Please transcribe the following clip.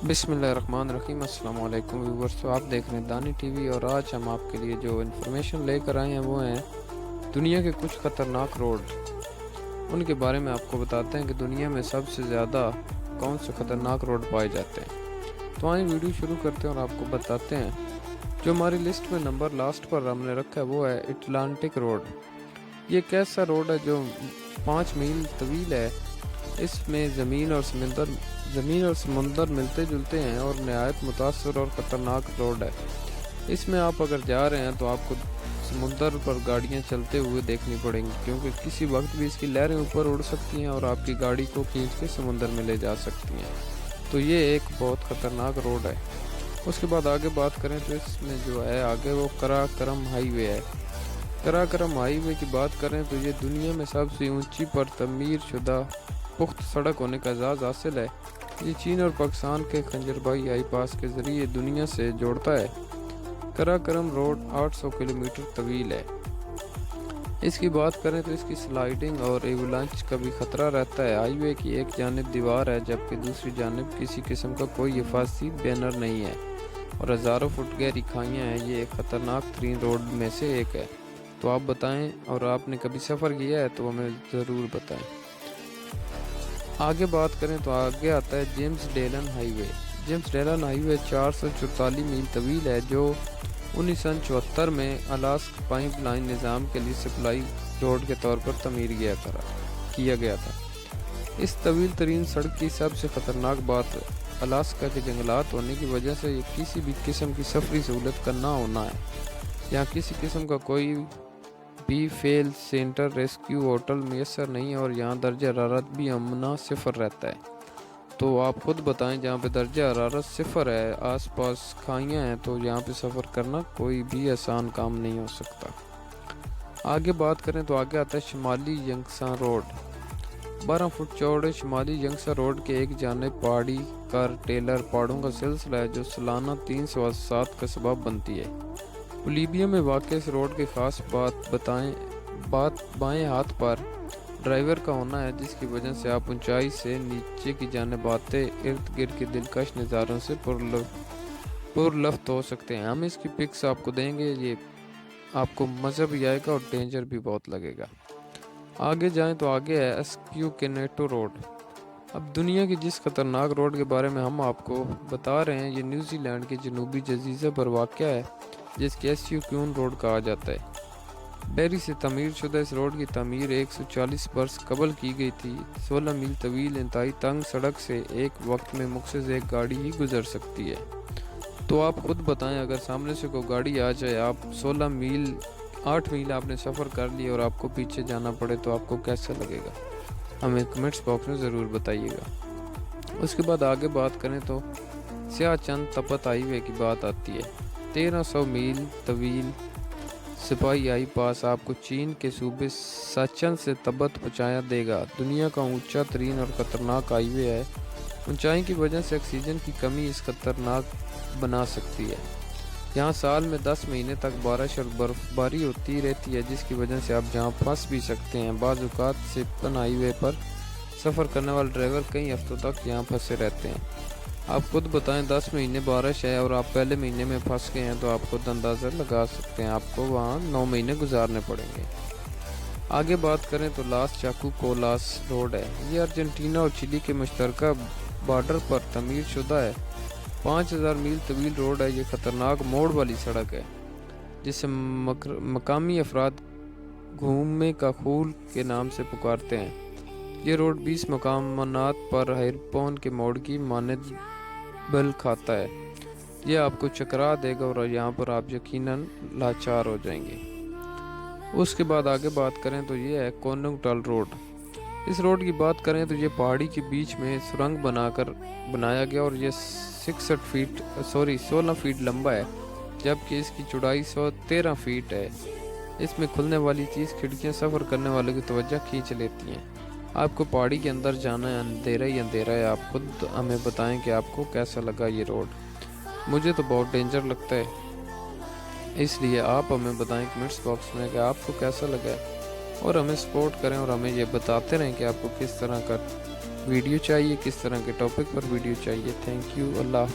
बिस्मिल्लाहिर्रहमानिर्रहीम। अस्सलाम वालेकुम व्यूवर्स। तो आप देख रहे हैं दानी टीवी और आज हम आपके लिए जो इन्फॉर्मेशन लेकर आए हैं वो हैं दुनिया के कुछ ख़तरनाक रोड। उनके बारे में आपको बताते हैं कि दुनिया में सबसे ज़्यादा कौन से ख़तरनाक रोड पाए जाते हैं। तो आइए वीडियो शुरू करते हैं और आपको बताते हैं। जो हमारी लिस्ट में नंबर लास्ट पर हमने रखा है वो है अटलांटिक रोड। ये एक ऐसा रोड है जो 5 मील तवील है। इसमें ज़मीन और समंदर मिलते जुलते हैं और नहायत मुतासर और ख़तरनाक रोड है। इसमें आप अगर जा रहे हैं तो आपको समुंदर पर गाड़ियां चलते हुए देखनी पड़ेंगी, क्योंकि किसी वक्त भी इसकी लहरें ऊपर उड़ सकती हैं और आपकी गाड़ी को खींच के समुंदर में ले जा सकती हैं। तो ये एक बहुत ख़तरनाक रोड है। उसके बाद आगे बात करें तो इसमें जो है आगे वो कराकरम हाईवे है। कराकरम हाईवे की बात करें तो ये दुनिया में सबसे ऊंची पर तमीर शुदा पुख्त सड़क होने का एजाज़ हासिल है। ये चीन और पाकिस्तान के खंजरबाई आई पास के ज़रिए दुनिया से जोड़ता है। कराकरम रोड 800 किलोमीटर तवील है। इसकी बात करें तो इसकी स्लाइडिंग और एवलांच का भी खतरा रहता है। हाईवे की एक जानिब दीवार है जबकि दूसरी जानिब किसी किस्म का कोई हिफाजती बैनर नहीं है और हज़ारों फुट गहरी खाइयाँ हैं। ये एक ख़तरनाक तरीन रोड में से एक है। तो आप बताएं, और आपने कभी सफ़र किया है तो हमें ज़रूर बताएं। आगे बात करें तो आगे आता है James Dillon highway. James Dillon highway 444 मील तवील है जो 1974 में अलास्का पाइपलाइन निज़ाम के लिए सप्लाई रोड के तौर पर तमीर किया गया था। इस तवील तरीन सड़क की सबसे ख़तरनाक बात अलास्का के जंगलात होने की वजह से ये किसी भी किस्म की सफरी सहूलत का ना होना है। यहाँ किसी किस्म का कोई भी फेल सेंटर रेस्क्यू होटल मैसर नहीं है और यहाँ दर्जा हरारत भी अमना सिफर रहता है। तो आप खुद बताएं, जहाँ पे दर्जा हरारत सिफर है, आसपास खाइयाँ हैं, तो यहाँ पे सफ़र करना कोई भी आसान काम नहीं हो सकता। आगे बात करें तो आगे आता है शिमाली यंगसा रोड। 12 फुट चौड़े शिमाली यंगसा रोड के एक जानिब पहाड़ी कर टेलर पहाड़ों का सिलसिला है जो सालाना 307 का सबब बनती है। बोलीविया में वाक़ इस रोड की ख़ास बात बाएं हाथ पर ड्राइवर का होना है, जिसकी वजह से आप ऊंचाई से नीचे की जानिब आते इर्द गिर्द के दिलकश नज़ारों से पुरलफ्त हो सकते हैं। हम इसकी पिक्स आपको देंगे, ये आपको मज़ा भी आएगा और डेंजर भी बहुत लगेगा। आगे जाएं तो आगे है एस्क्यू केनेटो रोड। अब दुनिया की जिस खतरनाक रोड के बारे में हम आपको बता रहे हैं, ये न्यूजीलैंड के जनूबी जजीज़े पर वाक़या है जिसके एस्क्यू क्यून रोड कहा जाता है। बैरी से तमीर शुदा इस रोड की तमीर 140 बरस कबल की गई थी। 16 मील तवील इंतहाई तंग सड़क से एक वक्त में मुख्तसर एक गाड़ी ही गुजर सकती है। तो आप खुद बताएं, अगर सामने से कोई गाड़ी आ जाए, आप 8 मील आपने सफ़र कर लिया और आपको पीछे जाना पड़े तो आपको कैसा लगेगा? हमें कमेंट्स बॉक्स में ज़रूर बताइएगा। उसके बाद आगे बात करें तो सियाचंद तपत हाईवे की बात आती है। 1300 मील तवील सिपाही आई पास आपको चीन के सूबे साचन से तबत पहुँचाया देगा। दुनिया का ऊंचा तरीन और ख़तरनाक हाईवे है। ऊंचाई की वजह से ऑक्सीजन की कमी इस खतरनाक बना सकती है। यहाँ साल में 10 महीने तक बारिश और बर्फबारी होती रहती है, जिसकी वजह से आप जहाँ फंस भी सकते हैं। बाज़ औक़ात सिपन हाईवे पर सफ़र करने वाले ड्राइवर कई हफ्तों तक यहाँ फंसे रहते हैं। आप खुद बताएं, 10 महीने बारिश है और आप पहले महीने में फंस गए हैं तो आप खुद अंदाज़ा लगा सकते हैं आपको वहाँ 9 महीने गुजारने पड़ेंगे। आगे बात करें तो लास चाकू कोलास रोड है। ये अर्जेंटीना और चिली के मुश्तरका बॉर्डर पर तमीर शुदा है। 5000 मील तवील रोड है। ये ख़तरनाक मोड़ वाली सड़क है जिसे मकामी अफराद घूमे का खूल के नाम से पुकारते हैं। ये रोड 20 मकामात पर हेरपोन के मोड़ की मानद बल खाता है। ये आपको चकरा देगा और यहाँ पर आप यकीनन लाचार हो जाएंगे। उसके बाद आगे बात करें तो ये है कोनुंगटल रोड। इस रोड की बात करें तो ये पहाड़ी के बीच में सुरंग बनाया गया और ये 16 फीट लंबा है, जबकि इसकी चौड़ाई 113 फीट है। इसमें खुलने वाली 30 खिड़कियाँ सफ़र करने वालों की तवज्जो खींच लेती हैं। आपको पहाड़ी के अंदर जाना है, अंधेरा ही अंधेरा है। आप खुद हमें बताएं कि आपको कैसा लगा ये रोड। मुझे तो बहुत डेंजर लगता है, इसलिए आप हमें बताएं कमेंट्स बॉक्स में कि आपको कैसा लगा और हमें सपोर्ट करें और हमें ये बताते रहें कि आपको किस तरह का ویڈیو چاہیے, کس طرح کے ٹاپک پر ویڈیو چاہیے. Thank you. اللہ